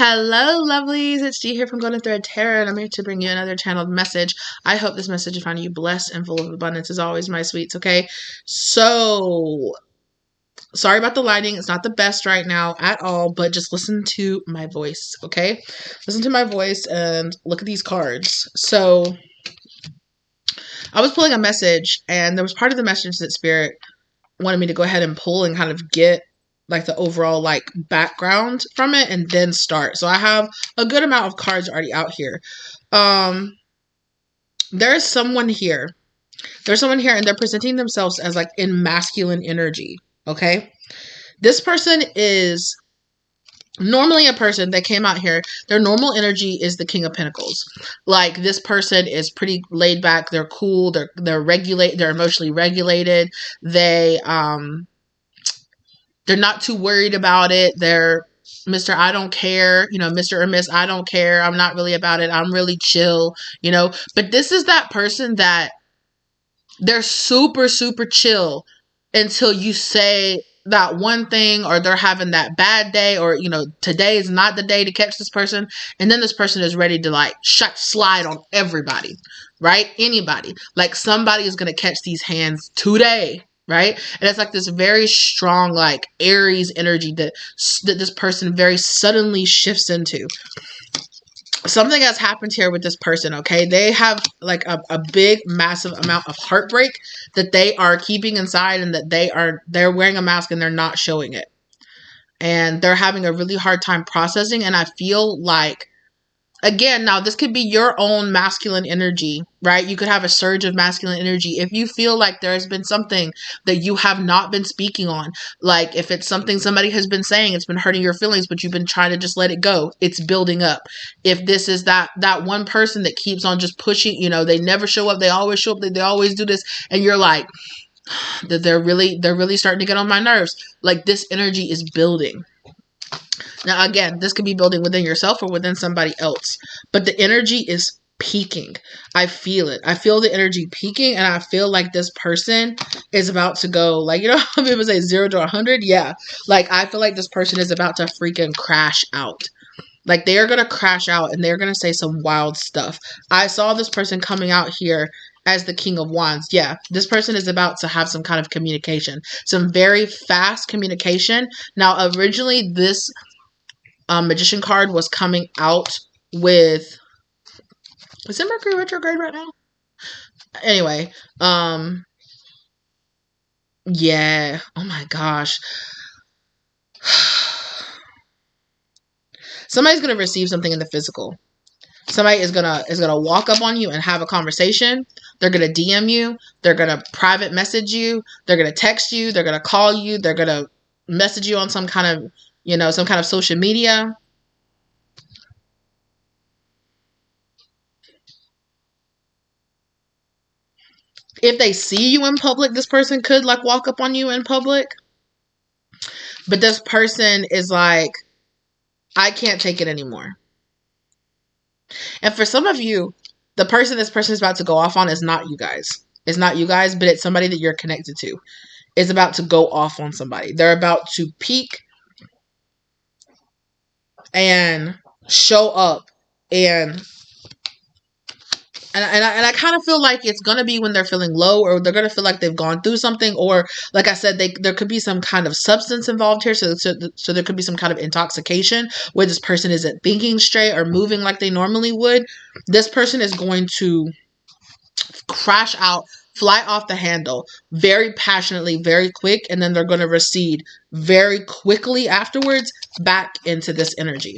Hello, lovelies. It's G here from Golden Thread Tarot, and I'm here to bring you another channeled message. I hope this message will find you blessed and full of abundance, as always, my sweets, okay? So, sorry about the lighting. It's not the best right now at all, but just listen to my voice, okay? Listen to my voice and look at these cards. So, I was pulling a message, and there was part of the message that Spirit wanted me to go ahead and pull and kind of get like the overall like background from it and then start. So I have a good amount of cards already out here. There's someone here. There's someone here and they're presenting themselves as like in masculine energy. Okay. This person is normally a person that came out here. Their normal energy is the King of Pentacles. Like this person is pretty laid back. They're cool. They're regulate. They're emotionally regulated. They're not too worried about it. They're Mr. I don't care, Mr. or Miss I don't care. I'm not really about it. I'm really chill, But this is that person that they're super, super chill until you say that one thing or they're having that bad day or, today is not the day to catch this person. And then this person is ready to like slide on everybody, right? Anybody. Like somebody is going to catch these hands today. Right? And it's like this very strong, like Aries energy that this person very suddenly shifts into. Something has happened here with this person, okay? They have like a big, massive amount of heartbreak that they are keeping inside and that they're wearing a mask and they're not showing it. And they're having a really hard time processing. And I feel like, again, now this could be your own masculine energy, right? You could have a surge of masculine energy. If you feel like there has been something that you have not been speaking on, like if it's something somebody has been saying, it's been hurting your feelings, but you've been trying to just let it go, it's building up. If this is that one person that keeps on just pushing, they never show up, they always show up, they always do this, and you're like, that they're really starting to get on my nerves. Like this energy is building. Now, again, this could be building within yourself or within somebody else. But the energy is peaking. I feel it. I feel the energy peaking. And I feel like this person is about to go, like, how people say 0 to 100? Yeah. Like, I feel like this person is about to freaking crash out. Like, they are going to crash out and they're going to say some wild stuff. I saw this person coming out here as the King of Wands. Yeah, this person is about to have some kind of communication. Some very fast communication. Now, originally, this Magician card was coming out with, is it Mercury retrograde right now? Anyway, yeah, oh my gosh. Somebody's going to receive something in the physical. Somebody is gonna walk up on you and have a conversation. They're going to DM you. They're going to private message you. They're going to text you. They're going to call you. They're going to message you on some kind of, some kind of social media. If they see you in public, this person could like walk up on you in public. But this person is like, I can't take it anymore. And for some of you, the person this person is about to go off on is not you guys. It's not you guys, but it's somebody that you're connected to. Is about to go off on somebody. They're about to peak and show up and I kind of feel like it's going to be when they're feeling low or they're going to feel like they've gone through something, or like I said, there could be some kind of substance involved here. So there could be some kind of intoxication where this person isn't thinking straight or moving like they normally would. This person is going to crash out, fly off the handle very passionately, very quick, and then they're going to recede very quickly afterwards back into this energy.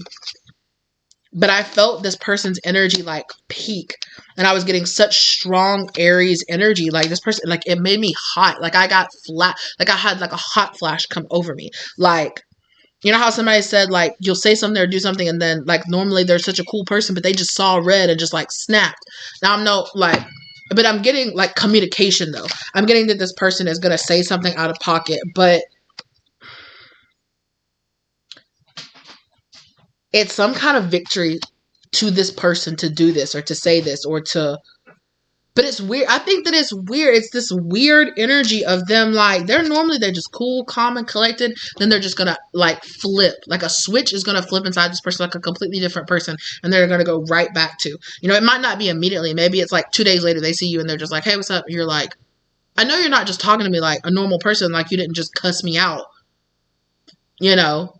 But I felt this person's energy like peak. And I was getting such strong Aries energy. Like this person, like it made me hot. Like I got flat. Like I had like a hot flash come over me. Like, you know how somebody said like you'll say something or do something and then like normally they're such a cool person, but they just saw red and just like snapped. Now I'm no like, but I'm getting like communication though. I'm getting that this person is going to say something out of pocket, but it's some kind of victory to this person to do this or to say this or to But it's weird. I think that it's weird. It's this weird energy of them, like, they're just cool, calm, and collected. Then they're just gonna, like, flip. Like, a switch is gonna flip inside this person, like a completely different person. And they're gonna go right back to, you know, it might not be immediately. Maybe it's like 2 days later they see you and they're just like, hey, what's up? You're like, I know you're not just talking to me like a normal person. Like, you didn't just cuss me out, you know,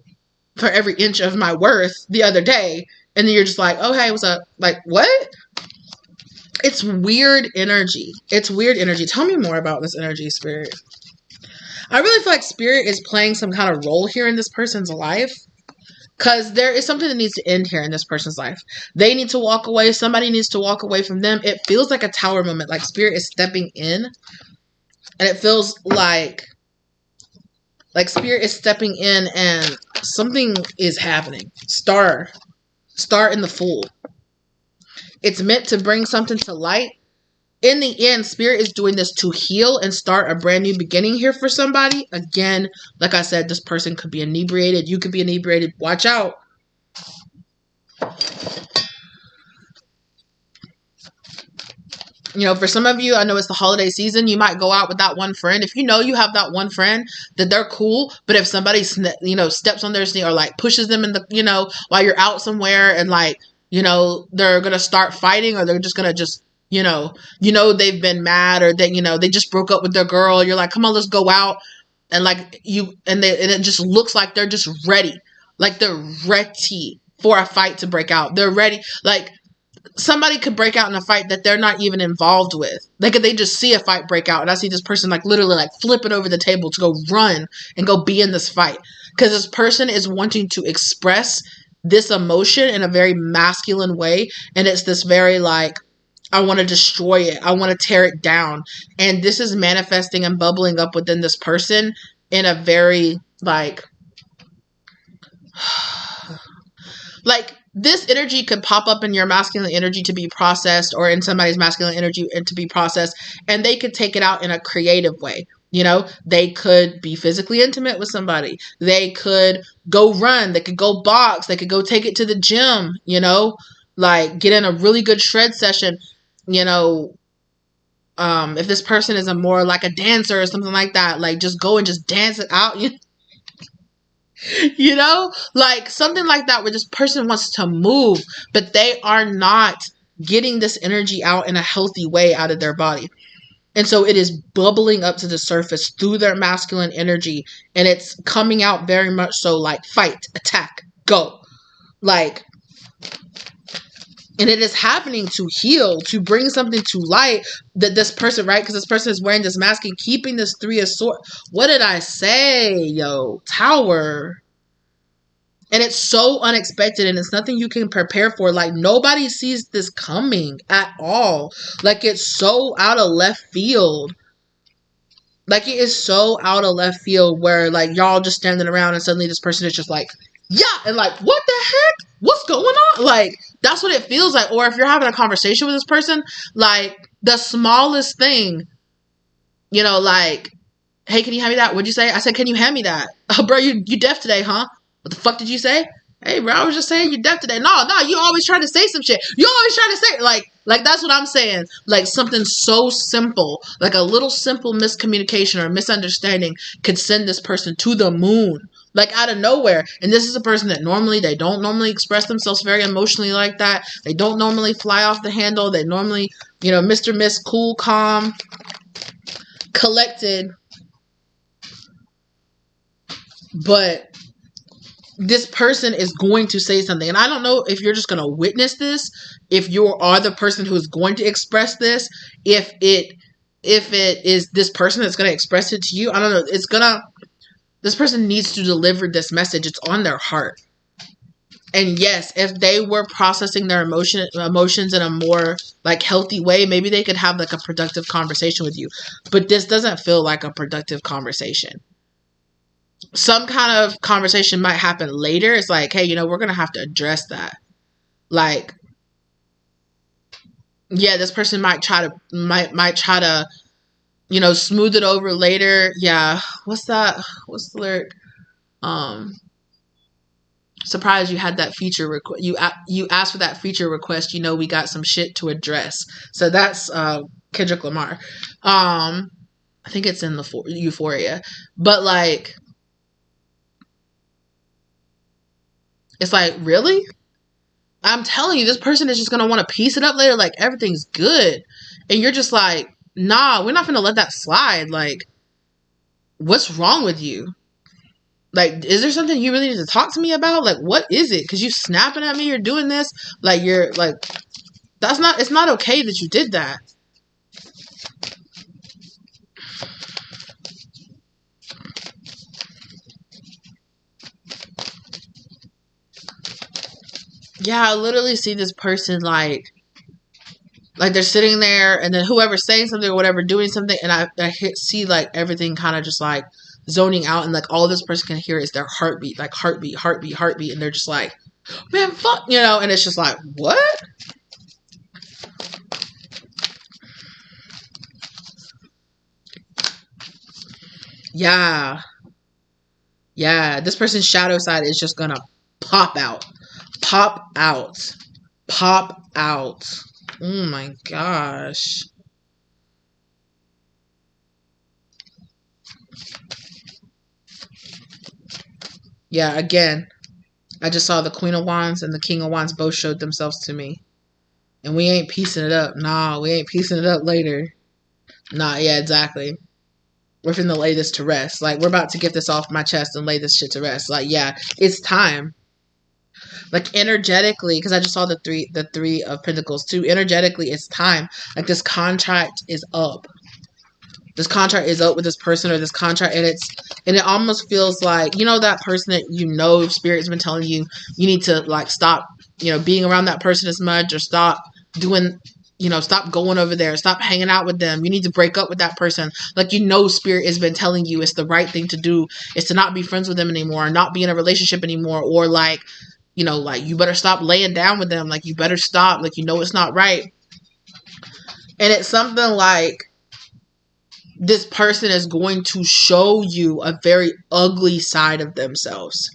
for every inch of my worth the other day. And then you're just like, oh, hey, what's up? Like, what? It's weird energy. It's weird energy. Tell me more about this energy, Spirit. I really feel like Spirit is playing some kind of role here in this person's life. Because there is something that needs to end here in this person's life. They need to walk away. Somebody needs to walk away from them. It feels like a tower moment. Like Spirit is stepping in. And it feels like Spirit is stepping in and something is happening. Star in the Fool. It's meant to bring something to light. In the end, Spirit is doing this to heal and start a brand new beginning here for somebody. Again, like I said, this person could be inebriated. You could be inebriated. Watch out. You know, for some of you, I know it's the holiday season. You might go out with that one friend. If you know you have that one friend that they're cool, but if somebody, steps on their sneak or like pushes them in the, while you're out somewhere and like, they're going to start fighting or they're just going to they've been mad or they just broke up with their girl. You're like, come on, let's go out. And like and it just looks like they're just ready. Like they're ready for a fight to break out. They're ready. Like somebody could break out in a fight that they're not even involved with. Like if they just see a fight break out and I see this person like literally like flipping over the table to go run and go be in this fight. Because this person is wanting to express this emotion in a very masculine way. And it's this very like, I want to destroy it. I want to tear it down. And this is manifesting and bubbling up within this person in a very like this energy could pop up in your masculine energy to be processed or in somebody's masculine energy and to be processed. And they could take it out in a creative way. They could be physically intimate with somebody. They could go run. They could go box. They could go take it to the gym, like get in a really good shred session. If this person is a more like a dancer or something like that, like just go and just dance it out, like something like that where this person wants to move, but they are not getting this energy out in a healthy way out of their body. And so it is bubbling up to the surface through their masculine energy, and it's coming out very much so like fight, attack, go. Like, and it is happening to heal, to bring something to light that this person, right? Because this person is wearing this mask and keeping this 3 of Swords. What did I say? Yo, Tower. And it's so unexpected and it's nothing you can prepare for. Like nobody sees this coming at all. Like it's so out of left field. Like it is so out of left field where like y'all just standing around and suddenly this person is just like, yeah. And like, what the heck? What's going on? Like, that's what it feels like. Or if you're having a conversation with this person, like the smallest thing, like, hey, can you hand me that? What'd you say? I said, can you hand me that? Oh, bro, you deaf today, huh? What the fuck did you say? Hey, bro, I was just saying you're deaf today. No, you always trying to say some shit. You always trying to say, like that's what I'm saying. Like something so simple, like a little simple miscommunication or misunderstanding could send this person to the moon, like out of nowhere. And this is a person that they don't normally express themselves very emotionally like that. They don't normally fly off the handle. They normally, Mr. Miss cool, calm, collected. But this person is going to say something. And I don't know if you're just going to witness this, if you are the person who is going to express this, if it is this person that's going to express it to you. I don't know. This person needs to deliver this message. It's on their heart. And yes, if they were processing their emotions in a more like healthy way, maybe they could have like a productive conversation with you. But this doesn't feel like a productive conversation. Some kind of conversation might happen later. It's like, hey, we're going to have to address that. Like, yeah, this person might try to, smooth it over later. Yeah. What's that? What's the lyric? Surprised you had that feature request. You asked for that feature request. You know we got some shit to address. So that's Kendrick Lamar. I think it's in the Euphoria, but like, it's like, really? I'm telling you, this person is just gonna want to piece it up later. Like everything's good, and you're just like, nah, we're not gonna let that slide. Like, what's wrong with you? Like, is there something you really need to talk to me about? Like, what is it? Because you snapping at me, you're doing this. Like, you're like, it's not okay that you did that. Yeah, I literally see this person like they're sitting there, and then whoever's saying something or whatever, doing something, and I see like everything kind of just like zoning out, and like all this person can hear is their heartbeat, like heartbeat, heartbeat, heartbeat, and they're just like, man, fuck, you know, and it's just like, what? Yeah. Yeah, this person's shadow side is just gonna pop out. Pop out. Pop out. Oh my gosh. Yeah, again, I just saw the Queen of Wands and the King of Wands both showed themselves to me. And we ain't piecing it up. Nah, we ain't piecing it up later. Nah, yeah, exactly. We're finna lay this to rest. Like, we're about to get this off my chest and lay this shit to rest. Like, yeah, it's time. Like, energetically, because I just saw the three of Pentacles too. Energetically, it's time. Like, this contract is up. This contract is up with this person, or this contract, and it almost feels like, you know, that person that you know Spirit's been telling you need to like stop, you know, being around that person as much, or stop doing, you know, stop going over there, stop hanging out with them. You need to break up with that person. Like, you know, Spirit has been telling you it's the right thing to do, is to not be friends with them anymore, not be in a relationship anymore, or like, you know, like, you better stop laying down with them. Like, you better stop. Like, you know, it's not right. And it's something like, this person is going to show you a very ugly side of themselves.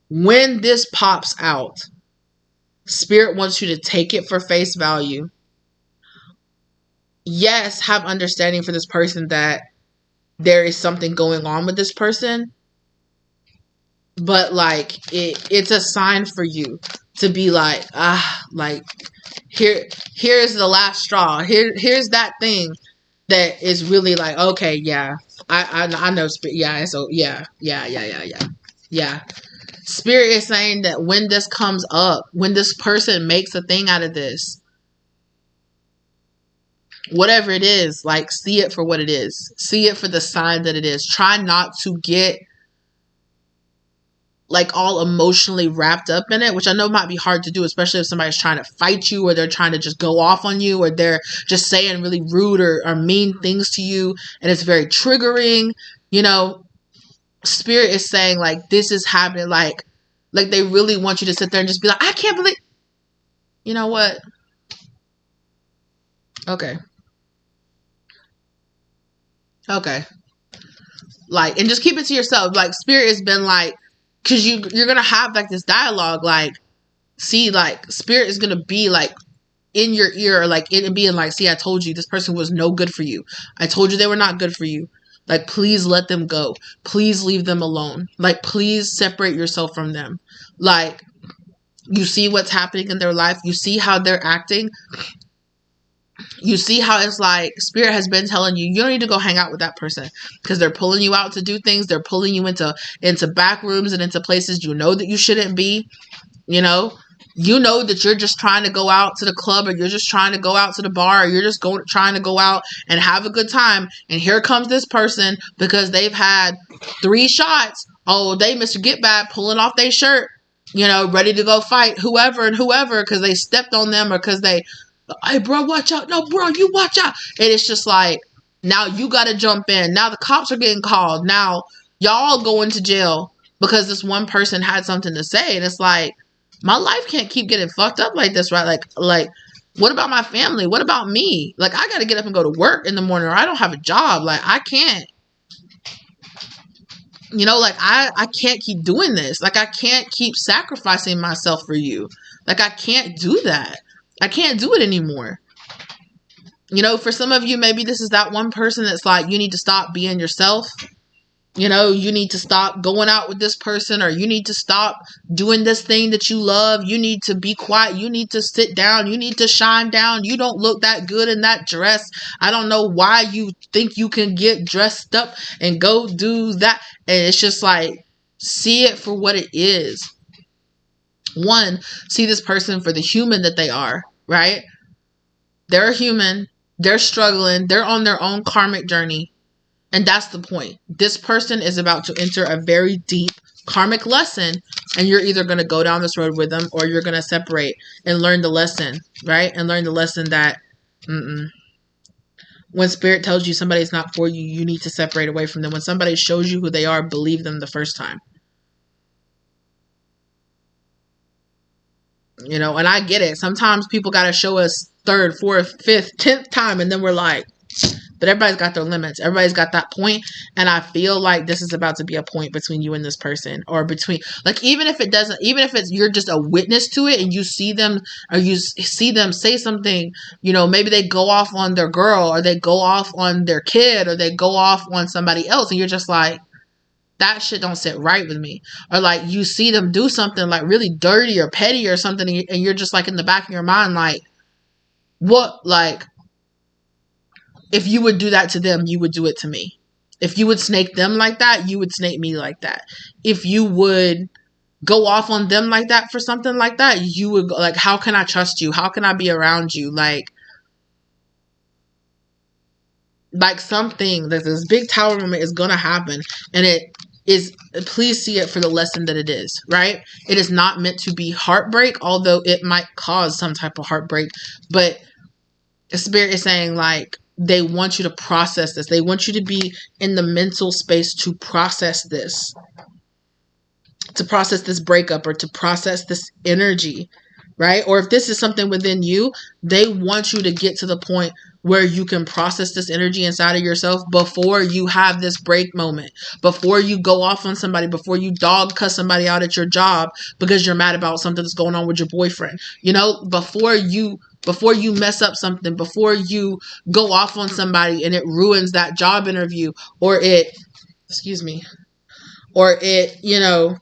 When this pops out, Spirit wants you to take it for face value. Yes, have understanding for this person that there is something going on with this person. But like, it's a sign for you to be like, like, here's the last straw. Here's that thing that is really like, okay, yeah, I know, yeah, so yeah. Spirit is saying that when this comes up, when this person makes a thing out of this, whatever it is, like, see it for what it is. See it for the sign that it is. Try not to get like all emotionally wrapped up in it, which I know might be hard to do, especially if somebody's trying to fight you, or they're trying to just go off on you, or they're just saying really rude or mean things to you, and it's very triggering. You know, Spirit is saying like, this is happening, like they really want you to sit there and just be like, I can't believe, you know what? Okay. Like, and just keep it to yourself. Like, Spirit has been like, because you're gonna have like this dialogue, like, see, like, Spirit is gonna be like in your ear, like it being like, see, I told you this person was no good for you. I told you they were not good for you. Like, please let them go. Please leave them alone. Like, please separate yourself from them. Like, you see what's happening in their life. You see how they're acting. You see how it's like Spirit has been telling you, you don't need to go hang out with that person, because they're pulling you out to do things. They're pulling you into back rooms and into places you know that you shouldn't be. You know that you're just trying to go out to the club, or you're just trying to go out to the bar, or you're just trying to go out and have a good time. And here comes this person, because they've had 3 shots. Oh, they Mr. Get Bad, pulling off their shirt, you know, ready to go fight whoever and whoever, because they stepped on them, or because they, hey, bro, watch out. No, bro, you watch out. And it's just like, now you got to jump in. Now the cops are getting called. Now y'all going to jail because this one person had something to say. And it's like, my life can't keep getting fucked up like this, right? Like, what about my family? What about me? Like, I got to get up and go to work in the morning, or I don't have a job. Like, I can't. You know, like I can't keep doing this. Like I can't keep sacrificing myself for you. Like I can't do that. I can't do it anymore. You know, for some of you, maybe this is that one person that's like, you need to stop being yourself. You know, you need to stop going out with this person, or you need to stop doing this thing that you love. You need to be quiet. You need to sit down. You need to shine down. You don't look that good in that dress. I don't know why you think you can get dressed up and go do that. And it's just like, see it for what it is. One, see this person for the human that they are, right? They're a human. They're struggling. They're on their own karmic journey. And that's the point. This person is about to enter a very deep karmic lesson, and you're either going to go down this road with them, or you're going to separate and learn the lesson, right? And learn the lesson that when spirit tells you somebody's not for you, you need to separate away from them. When somebody shows you who they are, believe them the first time. You know, and I get it. Sometimes people got to show us third, fourth, fifth, 10th time, and then we're like, but everybody's got their limits. Everybody's got that point. And I feel like this is about to be a point between you and this person, or between, like, even if it doesn't, even if it's, you're just a witness to it and you see them, or you see them say something, you know, maybe they go off on their girl, or they go off on their kid, or they go off on somebody else. And you're just like, that shit don't sit right with me. Or like you see them do something like really dirty or petty or something. And you're just like in the back of your mind, like, what, like, if you would do that to them, you would do it to me. If you would snake them like that, you would snake me like that. If you would go off on them like that for something like that, you would go, like, how can I trust you? How can I be around you? Like something, this big tower moment is going to happen. And it is, please see it for the lesson that it is, right? It is not meant to be heartbreak, although it might cause some type of heartbreak. But the spirit is saying, like, they want you to process this. They want you to be in the mental space to process this. To process this breakup, or to process this energy, right? Or if this is something within you, they want you to get to the point where you can process this energy inside of yourself before you have this break moment, before you go off on somebody, before you dog cuss somebody out at your job because you're mad about something that's going on with your boyfriend. You know, before you mess up something, before you go off on somebody and it ruins that job interview, or it, or it, you know,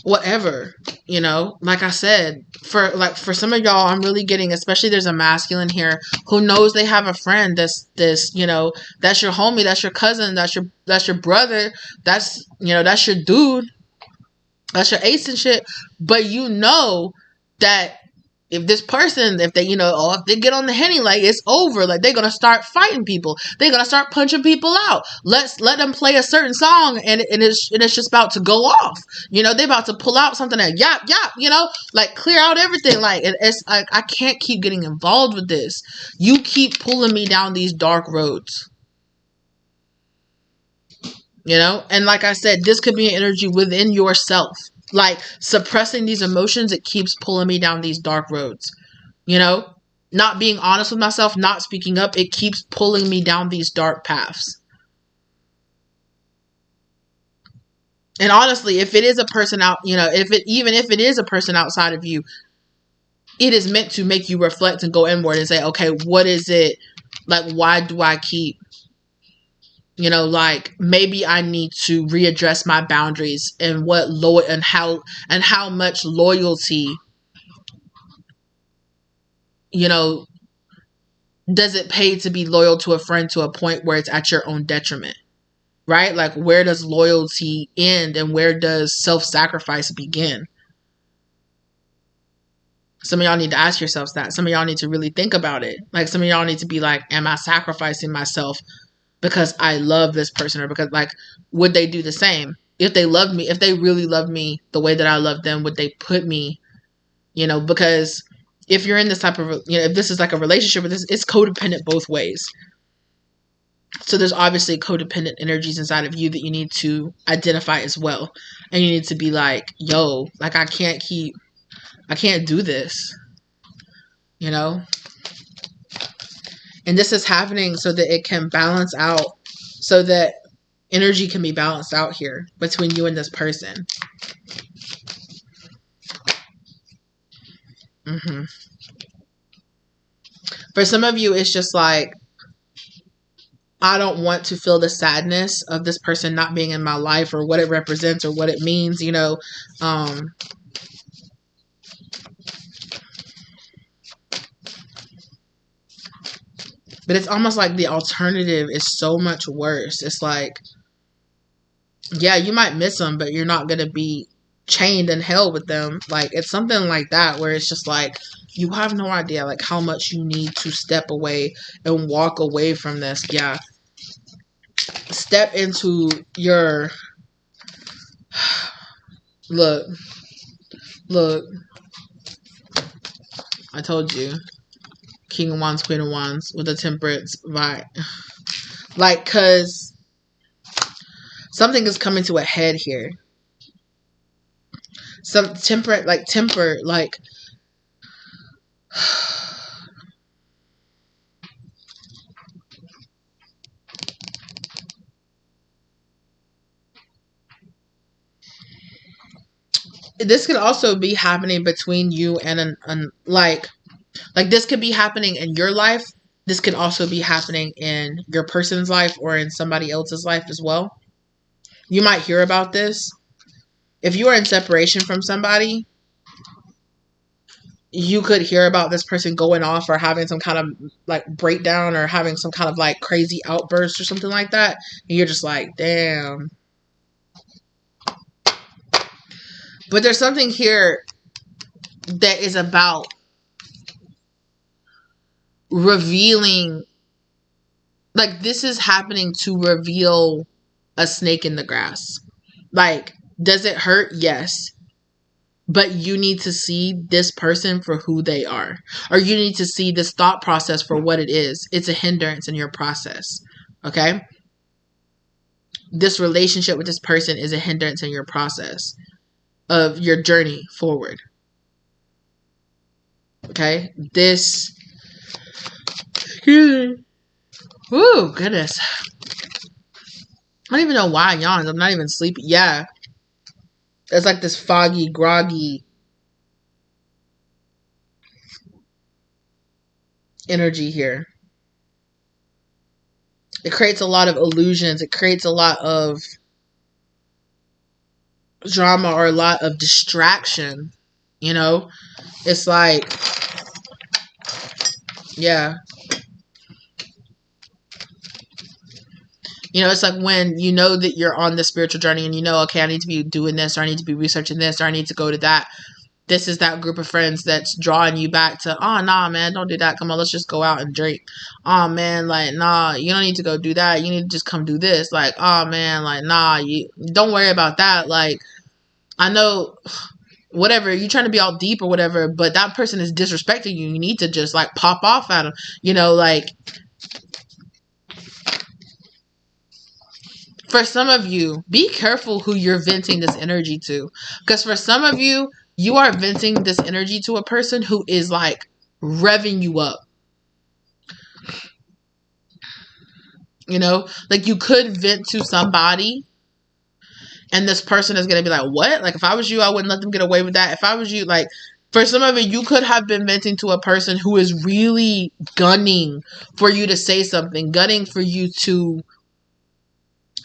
whatever, you know, like I said, for some of y'all, I'm really getting, especially there's a masculine here who knows they have a friend that's, you know, that's your homie, that's your cousin, that's your brother, that's, you know, that's your dude, that's your ace and shit. But you know that if this person, if they, you know, if they get on the henny, like, it's over. Like, they're going to start fighting people. They're going to start punching people out. Let them play a certain song and it's just about to go off. You know, they're about to pull out something that yap, you know, like clear out everything. Like, it's like, I can't keep getting involved with this. You keep pulling me down these dark roads. You know, and like I said, this could be an energy within yourself. Like, suppressing these emotions, it keeps pulling me down these dark roads. You know, not being honest with myself, not speaking up, it keeps pulling me down these dark paths. And honestly, if it is a person out, you know, even if it is a person outside of you, it is meant to make you reflect and go inward and say, okay, what is it? Like, why do I keep, you know, like, maybe I need to readdress my boundaries and how much loyalty, you know, does it pay to be loyal to a friend to a point where it's at your own detriment, right? Like, where does loyalty end and where does self-sacrifice begin? Some of y'all need to ask yourselves that. Some of y'all need to really think about it. Like, some of y'all need to be like, am I sacrificing myself because I love this person, or because, like, would they do the same? If they loved me, if they really loved me the way that I love them, would they put me, you know, because if you're in this type of, you know, if this is like a relationship with this, it's codependent both ways. So there's obviously codependent energies inside of you that you need to identify as well. And you need to be like, yo, like, I can't do this, you know? And this is happening so that it can balance out, so that energy can be balanced out here between you and this person. For some of you, it's just like, I don't want to feel the sadness of this person not being in my life, or what it represents, or what it means, you know. But it's almost like the alternative is so much worse. It's like, yeah, you might miss them, but you're not going to be chained in hell with them. Like, it's something like that, where it's just like, you have no idea like how much you need to step away and walk away from this. Yeah. Step into your, look, I told you, King of Wands, Queen of Wands with a temperance vibe. Like, cause something is coming to a head here. Some temper, like, this could also be happening between you and like this could be happening in your life. This could also be happening in your person's life or in somebody else's life as well. You might hear about this. If you are in separation from somebody, you could hear about this person going off or having some kind of like breakdown or having some kind of like crazy outburst or something like that. And you're just like, damn. But there's something here that is about revealing, like, this is happening to reveal a snake in the grass. Like, does it hurt? Yes. But you need to see this person for who they are. Or you need to see this thought process for what it is. It's a hindrance in your process. Okay? This relationship with this person is a hindrance in your process of your journey forward. Okay? This... Ooh, goodness. I don't even know why I yawned. I'm not even sleepy. Yeah. It's like this foggy, groggy energy here. It creates a lot of illusions. It creates a lot of drama or a lot of distraction. You know? It's like, yeah. You know, it's like when you know that you're on the spiritual journey and you know, okay, I need to be doing this, or I need to be researching this, or I need to go to that. This is that group of friends that's drawing you back to, oh, nah, man, don't do that. Come on, let's just go out and drink. Oh, man, like, nah, you don't need to go do that. You need to just come do this. Like, oh, man, like, nah, you don't worry about that. Like, I know, whatever, you're trying to be all deep or whatever, but that person is disrespecting you. You need to just, like, pop off at them. You know, like... For some of you, be careful who you're venting this energy to. Because for some of you, you are venting this energy to a person who is like revving you up. You know, like you could vent to somebody and this person is going to be like, what? Like if I was you, I wouldn't let them get away with that. If I was you, like for some of it, you could have been venting to a person who is really gunning for you to say something, gunning for you to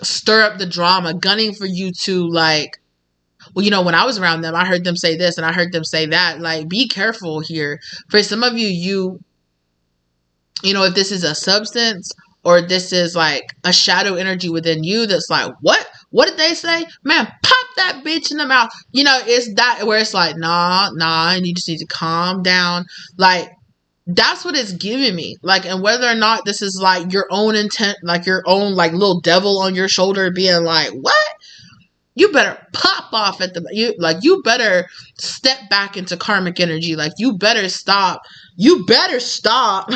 stir up the drama, gunning for you to like, well, you know, when I was around them, I heard them say this and I heard them say that. Like, be careful here. For some of you, you know, if this is a substance or this is like a shadow energy within you that's like, what? What did they say? Man, pop that bitch in the mouth. You know, it's that where it's like, nah, and you just need to calm down. Like, that's what it's giving me. Like, and whether or not this is like your own intent, like your own like little devil on your shoulder being like, what? You better pop off at the, you better step back into karmic energy. Like, you better stop. You better stop.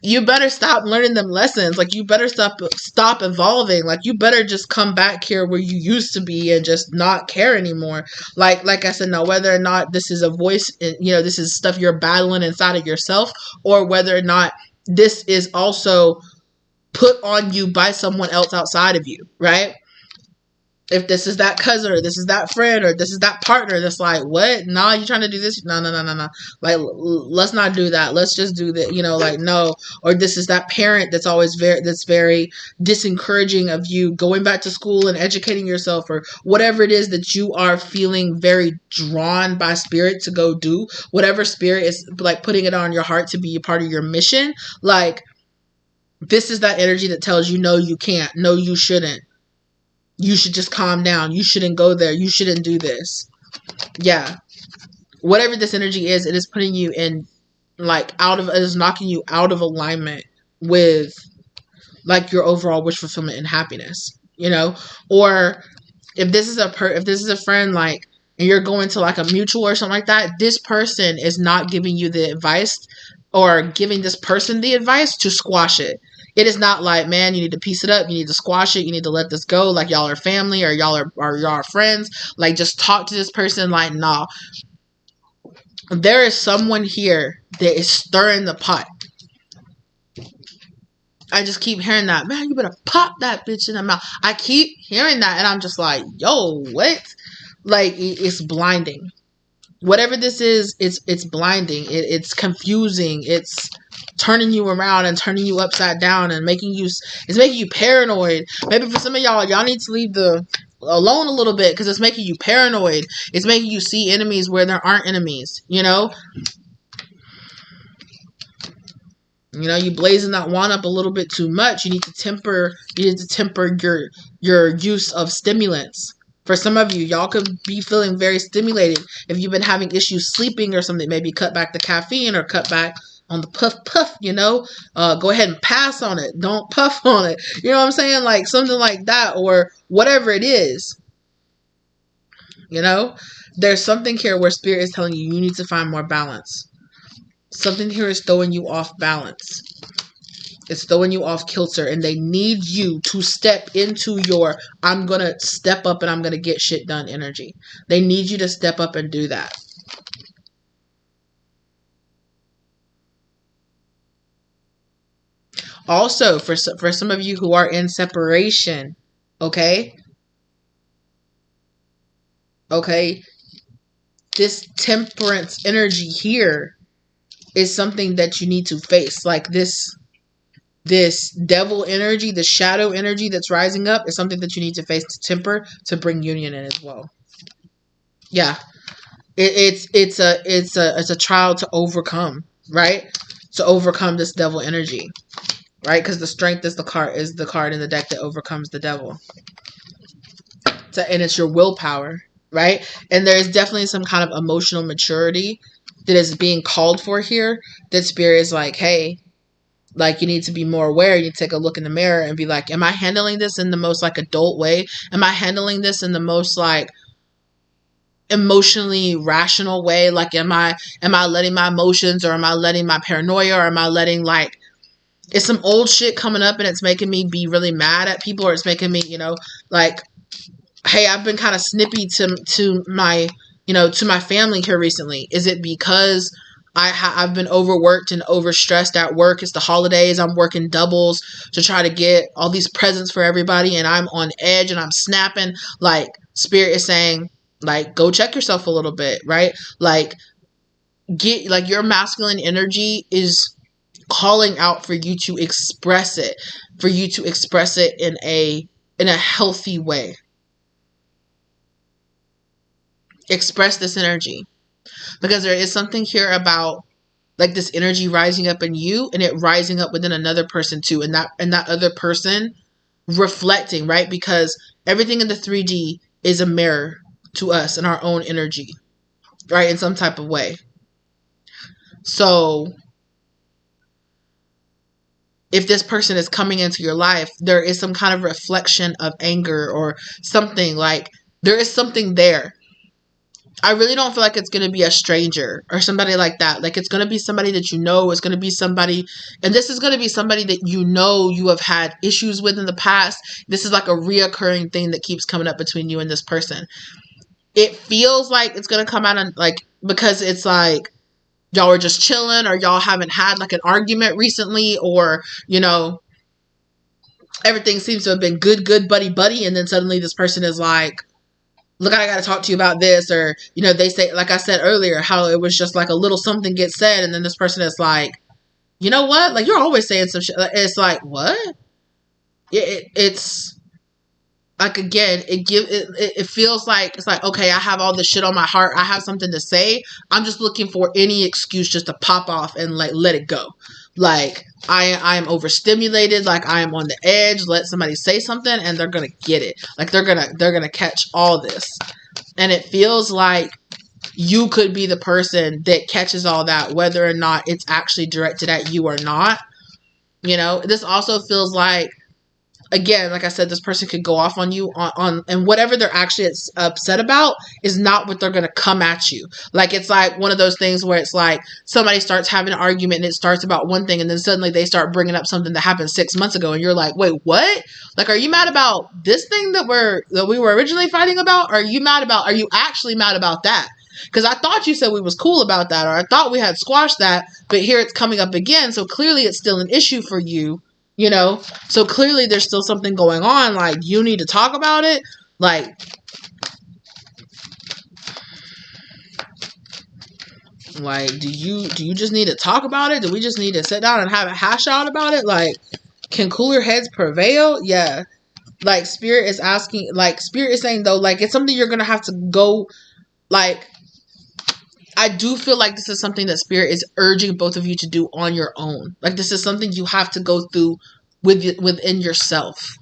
You better stop learning them lessons. Like, you better stop evolving. Like, you better just come back here where you used to be and just not care anymore. Like I said, now, whether or not this is a voice, you know, this is stuff you're battling inside of yourself, or whether or not this is also put on you by someone else outside of you, right? If this is that cousin or this is that friend or this is that partner that's like, what? Nah, you trying to do this? No. Like, let's not do that. Let's just do that. Like, no. Or this is that parent that's always very disencouraging of you going back to school and educating yourself, or whatever it is that you are feeling very drawn by spirit to go do. Whatever spirit is like putting it on your heart to be a part of your mission. Like, this is that energy that tells you, no, you can't. No, you shouldn't. You should just calm down. You shouldn't go there. You shouldn't do this. Yeah. Whatever this energy is, it is putting you in, like, it is knocking you out of alignment with, like, your overall wish fulfillment and happiness, Or if this is a friend, like, and you're going to, like, a mutual or something like that, this person is not giving you the advice or giving this person the advice to squash it. It is not like, man, you need to piece it up. You need to squash it. You need to let this go. Like, y'all are family or y'all are friends. Like, just talk to this person. Like, nah. There is someone here that is stirring the pot. I just keep hearing that. Man, you better pop that bitch in the mouth. I keep hearing that. And I'm just like, yo, what? Like, it's blinding. Whatever this is, it's blinding. It's confusing. It's turning you around and turning you upside down and making you paranoid. Maybe for some of y'all need to leave alone a little bit, because it's making you paranoid. It's making you see enemies where there aren't enemies, you blazing that wand up a little bit too much. You need to temper your use of stimulants. For some of you, y'all could be feeling very stimulated. If you've been having issues sleeping or something, maybe cut back the caffeine or cut back on the puff, go ahead and pass on it. Don't puff on it. You know what I'm saying? Like, something like that, or whatever it is. There's something here where spirit is telling you need to find more balance. Something here is throwing you off balance. It's throwing you off kilter, and they need you to step into your, I'm going to step up and I'm going to get shit done energy. They need you to step up and do that. Also, for some of you who are in separation, okay, this temperance energy here is something that you need to face. Like, this devil energy, the shadow energy that's rising up, is something that you need to face, to temper, to bring union in as well. Yeah, it's a trial to overcome, right? To overcome this devil energy, right? Because the strength is the card in the deck that overcomes the devil. And it's your willpower, right? And there's definitely some kind of emotional maturity that is being called for here. That spirit is like, hey, like, you need to be more aware. You take a look in the mirror and be like, am I handling this in the most, like, adult way? Am I handling this in the most, like, emotionally rational way? Like, am I letting my emotions, or am I letting my paranoia, or am I letting, like, it's some old shit coming up and it's making me be really mad at people, or it's making me, like, hey, I've been kind of snippy to my family here recently. Is it because I've been overworked and overstressed at work? It's the holidays. I'm working doubles to try to get all these presents for everybody, and I'm on edge and I'm snapping. Like, spirit is saying, like, go check yourself a little bit, right? Like, your masculine energy is calling out for you to express it, in a healthy way. Express this energy. Because there is something here about, like, this energy rising up in you, and it rising up within another person too, and that other person reflecting, right? Because everything in the 3D is a mirror to us and our own energy, right? In some type of way. So if this person is coming into your life, there is some kind of reflection of anger or something. Like, there is something there. I really don't feel like it's going to be a stranger or somebody like that. Like, it's going to be somebody that you know. It's going to be somebody, and this is going to be somebody that you have had issues with in the past. This is like a reoccurring thing that keeps coming up between you and this person. It feels like it's going to come out on, like, because it's like y'all are just chilling, or y'all haven't had, like, an argument recently, or, everything seems to have been good, buddy. And then suddenly this person is like, look, I got to talk to you about this. Or, you know, they say, like I said earlier, how it was just like a little something gets said. And then this person is like, you know what? Like, you're always saying some shit. It's like, what? It's like, again, it feels like, it's like, okay, I have all this shit on my heart. I have something to say. I'm just looking for any excuse just to pop off and like, let it go. Like, I am overstimulated. Like, I am on the edge. Let somebody say something and they're going to get it. Like, they're going to catch all this. And it feels like you could be the person that catches all that, whether or not it's actually directed at you or not. You know, this also feels like, again, like I said, this person could go off on you on and whatever they're actually upset about is not what they're going to come at you. Like, it's like one of those things where it's like somebody starts having an argument and it starts about one thing and then suddenly they start bringing up something that happened 6 months ago and you're like, wait, what? Like, are you mad about this thing that we were originally fighting about? Or are you actually mad about that? Because I thought you said we was cool about that, or I thought we had squashed that, but here it's coming up again. So clearly it's still an issue for you. You know, so clearly there's still something going on. Like, you need to talk about it. Like, do you just need to talk about it? Do we just need to sit down and have a hash out about it? Like, can cooler heads prevail? Yeah. Like, Spirit is asking, like, Spirit is saying, though, like, it's something you're going to have to go, like, I do feel like this is something that Spirit is urging both of you to do on your own. Like, this is something you have to go through within yourself.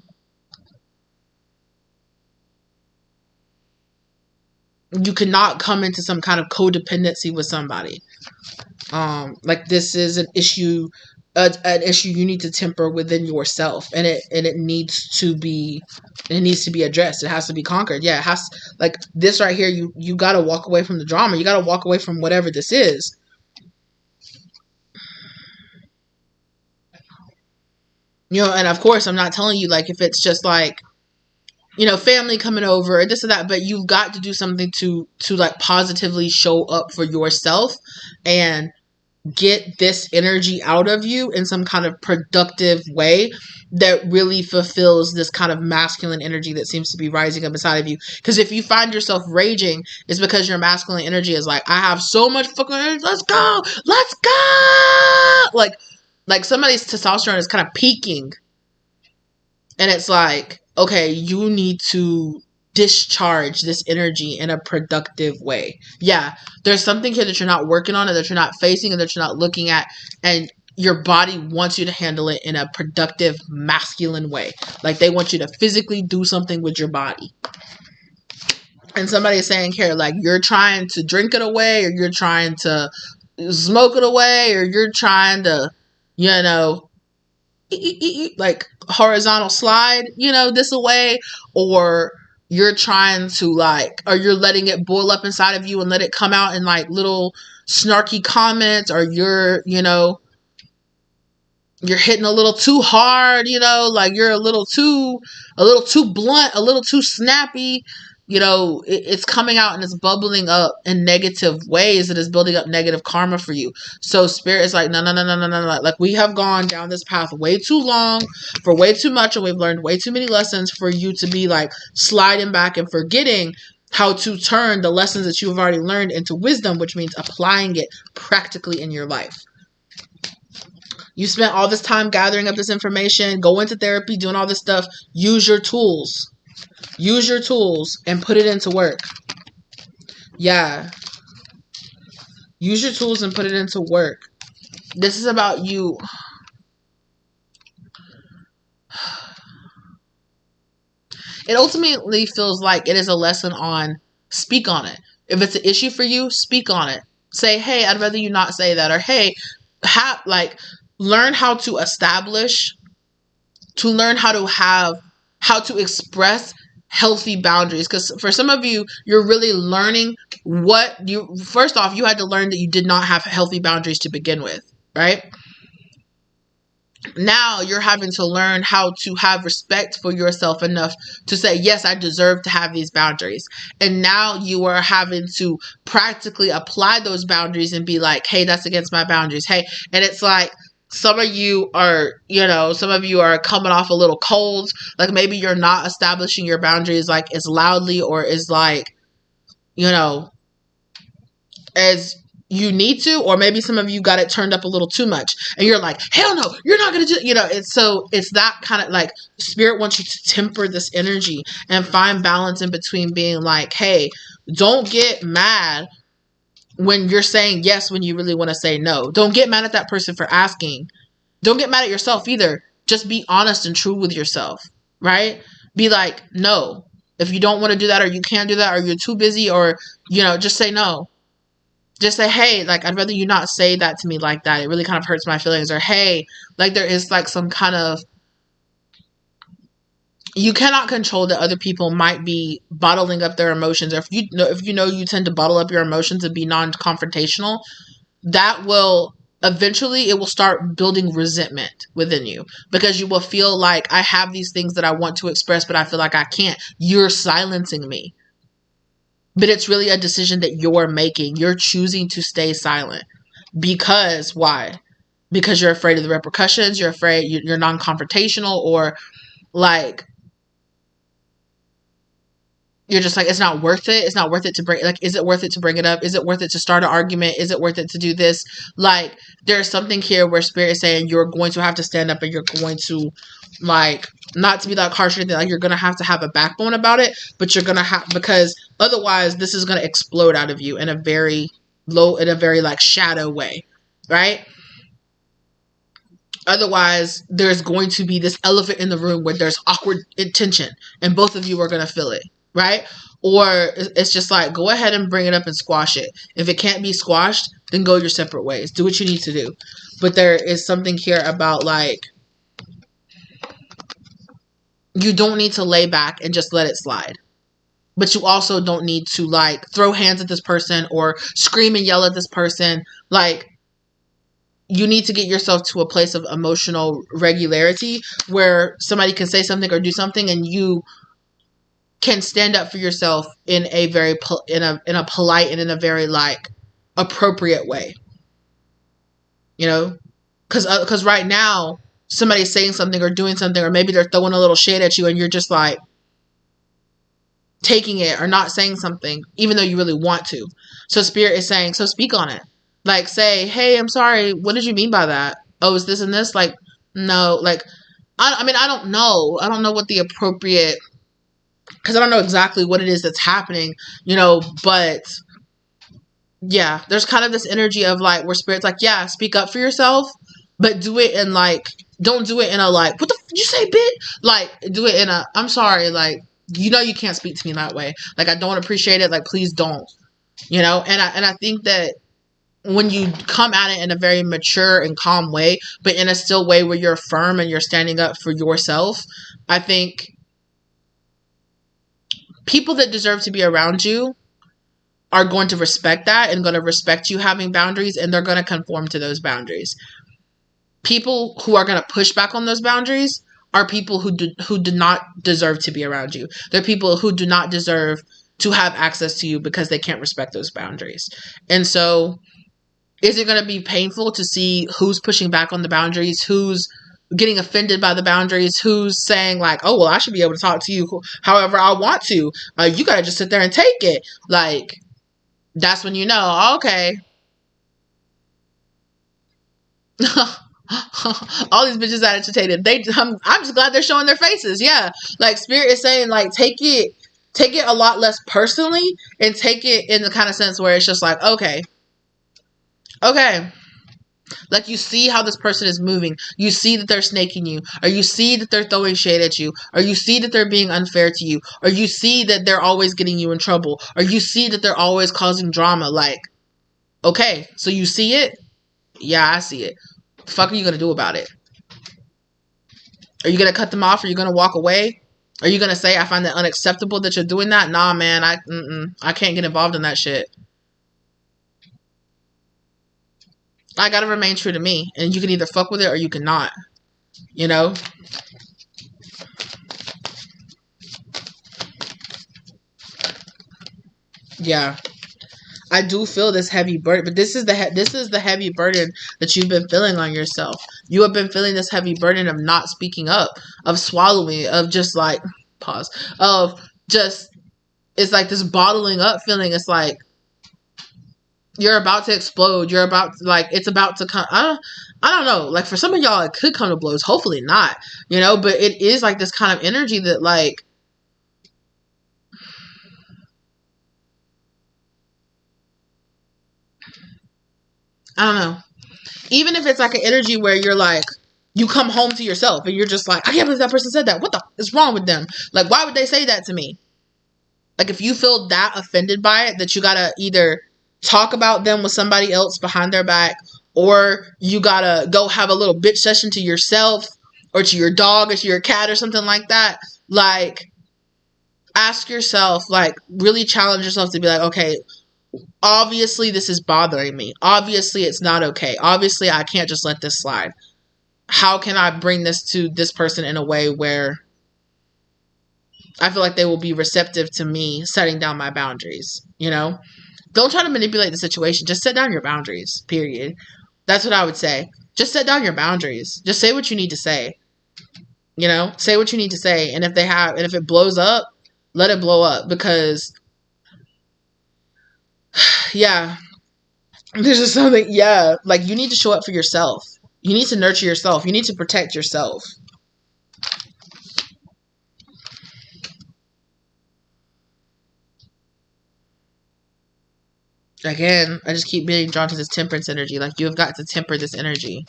You cannot come into some kind of codependency with somebody. Like, this is an issue you need to temper within yourself, and it needs to be addressed. It has to be conquered. Yeah, it has, like, this right here, you got to walk away from the drama. You got to walk away from whatever this is. You know, and of course, I'm not telling you, like, if it's just like, you know, family coming over or this or that, but you've got to do something to like positively show up for yourself and get this energy out of you in some kind of productive way that really fulfills this kind of masculine energy that seems to be rising up inside of you. Because if you find yourself raging, it's because your masculine energy is like, I have so much fucking energy. Let's go. Like somebody's testosterone is kind of peaking. And it's like, okay, you need to discharge this energy in a productive way. Yeah, there's something here that you're not working on and that you're not facing and that you're not looking at, and your body wants you to handle it in a productive masculine way. Like, they want you to physically do something with your body. And somebody is saying here, like, you're trying to drink it away, or you're trying to smoke it away, or you're trying to, you know, like horizontal slide, you know, this away, or you're trying to like, or you're letting it boil up inside of you and let it come out in like little snarky comments, or you're, you know, you're hitting a little too hard, you know, like you're a little too blunt, a little too snappy. You know, it's coming out and it's bubbling up in negative ways. It is building up negative karma for you. So Spirit is like, no. Like, we have gone down this path way too long, for way too much, and we've learned way too many lessons for you to be like sliding back and forgetting how to turn the lessons that you've already learned into wisdom, which means applying it practically in your life. You spent all this time gathering up this information, going to therapy, doing all this stuff. Use your tools. Use your tools and put it into work. Yeah. Use your tools and put it into work. This is about you. It ultimately feels like it is a lesson on speak on it. If it's an issue for you, speak on it. Say, hey, I'd rather you not say that. Or, hey, learn how to establish, to learn how to express healthy boundaries. Because for some of you, you're really learning first off, you had to learn that you did not have healthy boundaries to begin with, right? Now you're having to learn how to have respect for yourself enough to say, yes, I deserve to have these boundaries. And now you are having to practically apply those boundaries and be like, hey, that's against my boundaries. Hey, and it's like, some of you are, some of you are coming off a little cold. Like maybe you're not establishing your boundaries like as loudly or as like, as you need to, or maybe some of you got it turned up a little too much and you're like, hell no, you're not going to do, it's that kind of like spirit wants you to temper this energy and find balance in between being like, hey, don't get mad when you're saying yes when you really want to say no. Don't get mad at that person for asking. Don't get mad at yourself either. Just be honest and true with yourself, right? Be like, no, if you don't want to do that or you can't do that or you're too busy or, just say no. Just say, hey, like, I'd rather you not say that to me like that. It really kind of hurts my feelings. Or, hey, like there is like some kind of, you cannot control that other people might be bottling up their emotions. Or if you tend to bottle up your emotions and be non-confrontational, that will eventually, it will start building resentment within you because you will feel like I have these things that I want to express, but I feel like I can't. You're silencing me. But it's really a decision that you're making. You're choosing to stay silent. Because why? Because you're afraid of the repercussions. You're afraid you're non-confrontational, or like you're just like, it's not worth it. It's not worth it to bring, like, is it worth it to bring it up? Is it worth it to start an argument? Is it worth it to do this? Like, there's something here where Spirit is saying you're going to have to stand up and you're going to, like, not to be that harsh or anything, like, you're going to have a backbone about it, but you're going to have, because otherwise this is going to explode out of you in a very like shadow way, right? Otherwise, there's going to be this elephant in the room where there's awkward tension and both of you are going to feel it, right? Or it's just like, go ahead and bring it up and squash it. If it can't be squashed, then go your separate ways. Do what you need to do. But there is something here about like, you don't need to lay back and just let it slide. But you also don't need to like throw hands at this person or scream and yell at this person. Like, you need to get yourself to a place of emotional regularity where somebody can say something or do something and you can stand up for yourself in a very in a polite and in a very like appropriate way. Because right now somebody's saying something or doing something, or maybe they're throwing a little shade at you and you're just like taking it or not saying something even though you really want to. So Spirit is saying, so speak on it. Like, say, hey, I'm sorry, what did you mean by that? Oh, is this and this? Like, no, like, I mean, I don't know. I don't know what the appropriate, because I don't know exactly what it is that's happening, but yeah, there's kind of this energy of like, where Spirit's like, yeah, speak up for yourself, but do it in like, don't do it in a like, what the f did you say, bitch? Like, do it in a, I'm sorry, like, you can't speak to me that way. Like, I don't appreciate it. Like, please don't, and I think that when you come at it in a very mature and calm way, but in a still way where you're firm and you're standing up for yourself, I think people that deserve to be around you are going to respect that and going to respect you having boundaries, and they're going to conform to those boundaries. People who are going to push back on those boundaries are people who do not deserve to be around you. They're people who do not deserve to have access to you because they can't respect those boundaries. And so, is it going to be painful to see who's pushing back on the boundaries, who's getting offended by the boundaries, who's saying like, oh, well, I should be able to talk to you however I want to. You got to just sit there and take it. Like, that's when you know, okay. All these bitches agitated. I'm just glad they're showing their faces. Yeah. Like, Spirit is saying like, take it a lot less personally and take it in the kind of sense where it's just like, okay. Like, you see how this person is moving. You see that they're snaking you. Or you see that they're throwing shade at you. Or you see that they're being unfair to you. Or you see that they're always getting you in trouble. Or you see that they're always causing drama. Like, okay, so you see it? Yeah, I see it. What the fuck are you going to do about it? Are you going to cut them off? Are you going to walk away? Are you going to say, I find that unacceptable that you're doing that? Nah, man, I can't get involved in that shit. I gotta remain true to me. And you can either fuck with it or you cannot. Yeah. I do feel this heavy burden. But this is the heavy burden that you've been feeling on yourself. You have been feeling this heavy burden of not speaking up, of swallowing, of just like, pause, of just, it's like this bottling up feeling. It's like you're about to explode. You're about to, like, it's about to come. I don't know. Like, for some of y'all, it could come to blows. Hopefully not, you know, but it is like this kind of energy that, like, I don't know. Even if it's like an energy where you're like, you come home to yourself and you're just like, I can't believe that person said that. What the is wrong with them? Like, why would they say that to me? Like, if you feel that offended by it, that you gotta either talk about them with somebody else behind their back, or you gotta go have a little bitch session to yourself or to your dog or to your cat or something like that. Like, ask yourself, like, really challenge yourself to be like, okay, obviously this is bothering me. Obviously it's not okay. Obviously I can't just let this slide. How can I bring this to this person in a way where I feel like they will be receptive to me setting down my boundaries, you know? Don't try to manipulate the situation. Just set down your boundaries, period. That's what I would say. Just set down your boundaries. Just say what you need to say. You know? Say what you need to say. And if it blows up, let it blow up. Because, yeah, there's just something, yeah, like, you need to show up for yourself. You need to nurture yourself. You need to protect yourself. Again, I just keep being drawn to this temperance energy. Like, you have got to temper this energy.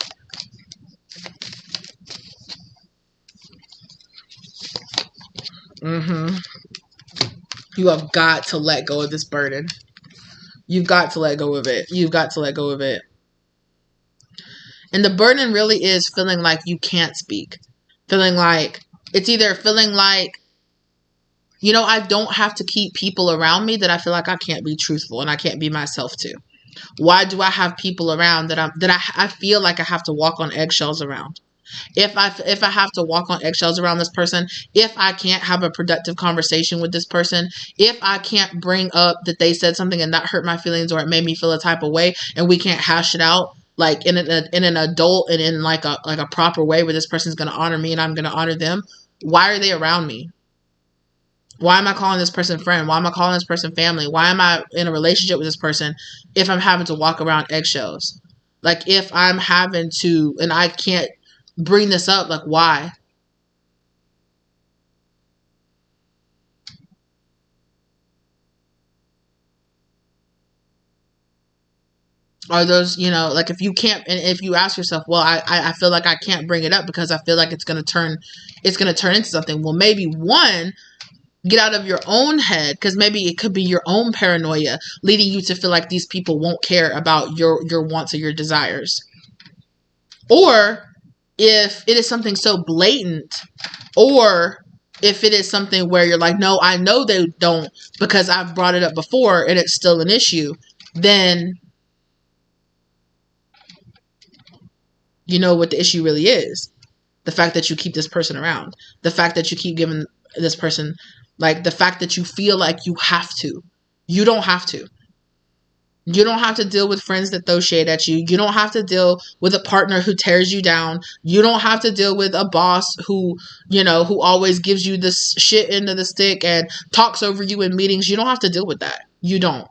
You have got to let go of this burden. You've got to let go of it. You've got to let go of it. And the burden really is feeling like you can't speak. Feeling like, it's either feeling like, you know, I don't have to keep people around me that I feel like I can't be truthful and I can't be myself to. Why do I have people around that I feel like I have to walk on eggshells around? If I have to walk on eggshells around this person, if I can't have a productive conversation with this person, if I can't bring up that they said something and that hurt my feelings or it made me feel a type of way, and we can't hash it out like in an adult and in like a proper way where this person's going to honor me and I'm going to honor them, why are they around me? Why am I calling this person friend? Why am I calling this person family? Why am I in a relationship with this person if I'm having to walk around eggshells? Like, if I'm having to, and I can't bring this up, like, why? Are those, you know, like, if you can't, and if you ask yourself, well, I feel like I can't bring it up because I feel like it's going to turn into something. Well, maybe one, get out of your own head, because maybe it could be your own paranoia leading you to feel like these people won't care about your wants or your desires. Or if it is something so blatant, or if it is something where you're like, no, I know they don't because I've brought it up before and it's still an issue, then you know what the issue really is. The fact that you keep this person around. The fact that you keep giving this person, like, the fact that you feel like you have to. You don't have to. You don't have to deal with friends that throw shade at you. You don't have to deal with a partner who tears you down. You don't have to deal with a boss who, you know, who always gives you this shit end of the stick and talks over you in meetings. You don't have to deal with that. You don't.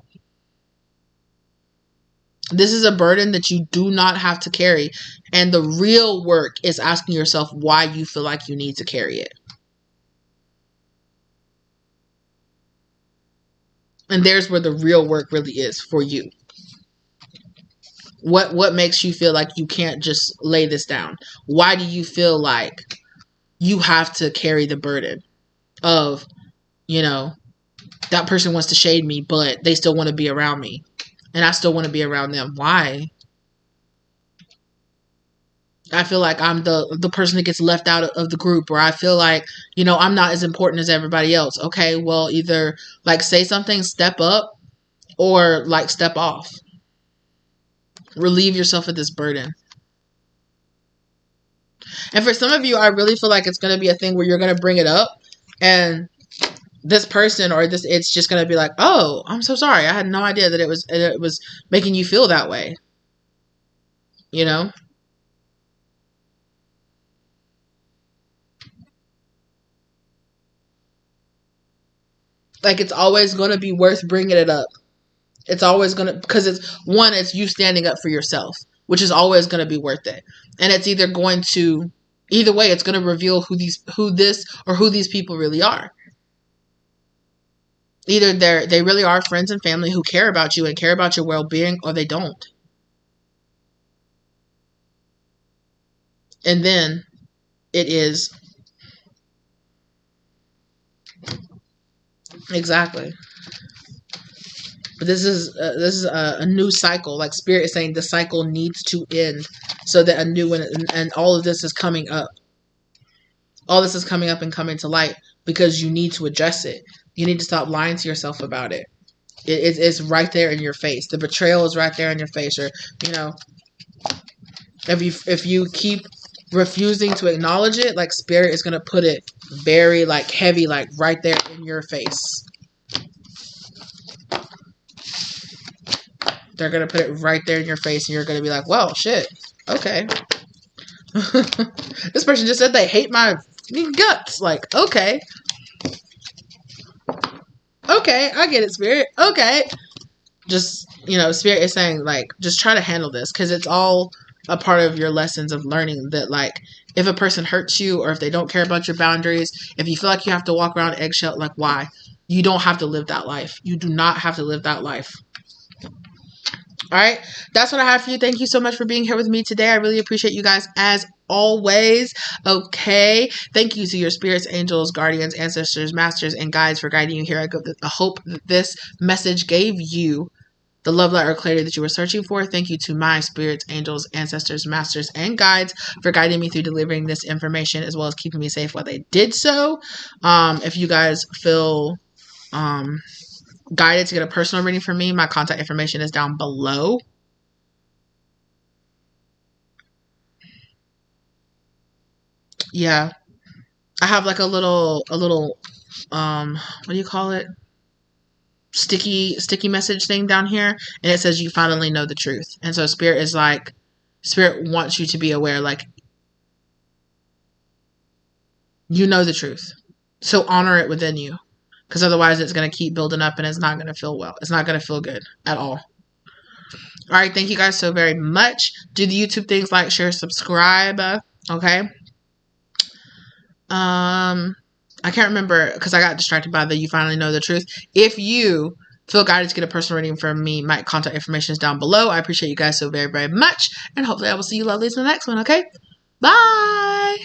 This is a burden that you do not have to carry. And the real work is asking yourself why you feel like you need to carry it. And there's where the real work really is for you. What makes you feel like you can't just lay this down? Why do you feel like you have to carry the burden of, you know, that person wants to shade me, but they still want to be around me and I still want to be around them? Why? I feel like I'm the person that gets left out of the group, or I feel like, you know, I'm not as important as everybody else. Okay, well, either like say something, step up, or like step off. Relieve yourself of this burden. And for some of you, I really feel like it's going to be a thing where you're going to bring it up and this person or this, it's just going to be like, oh, I'm so sorry. I had no idea that it was making you feel that way. You know? Like, it's always going to be worth bringing it up. It's always going to, because it's you standing up for yourself, which is always going to be worth it. And it's either way, it's going to reveal who these people really are. Either they really are friends and family who care about you and care about your well-being, or they don't. And then it is exactly. But this is a new cycle. Like, Spirit is saying the cycle needs to end so that a new one, and all of this is coming up. All this is coming up and coming to light because you need to address it. You need to stop lying to yourself about it. It's right there in your face. The betrayal is right there in your face. Or, if you keep refusing to acknowledge it, like, Spirit is going to put it very, like, heavy, like, right there in your face. They're going to put it right there in your face, and you're going to be like, well, shit. Okay. This person just said they hate my guts. Like, okay. Okay, I get it, Spirit. Okay. Just, Spirit is saying, like, just try to handle this, because it's all a part of your lessons of learning that, like, if a person hurts you, or if they don't care about your boundaries, if you feel like you have to walk around eggshell, like, why? You don't have to live that life. You do not have to live that life. All right, that's what I have for you. Thank you so much for being here with me today. I really appreciate you guys as always. Okay, thank you to your spirits, angels, guardians, ancestors, masters, and guides for guiding you here. I hope that this message gave you the love, light, or clarity that you were searching for. Thank you to my spirits, angels, ancestors, masters, and guides for guiding me through delivering this information, as well as keeping me safe while they did so. If you guys feel guided to get a personal reading from me, my contact information is down below. Yeah, I have like a little what do you call it, sticky message thing down here, and it says you finally know the truth. And so Spirit wants you to be aware, like, you know the truth, so honor it within you. Because otherwise it's going to keep building up and it's not going to feel well. It's not going to feel good at all. All right. Thank you guys so very much. Do the YouTube things, like, share, subscribe. Okay. I can't remember because I got distracted by the you finally know the truth. If you feel guided to get a personal reading from me, my contact information is down below. I appreciate you guys so very, very much. And hopefully I will see you lovelies in the next one. Okay. Bye.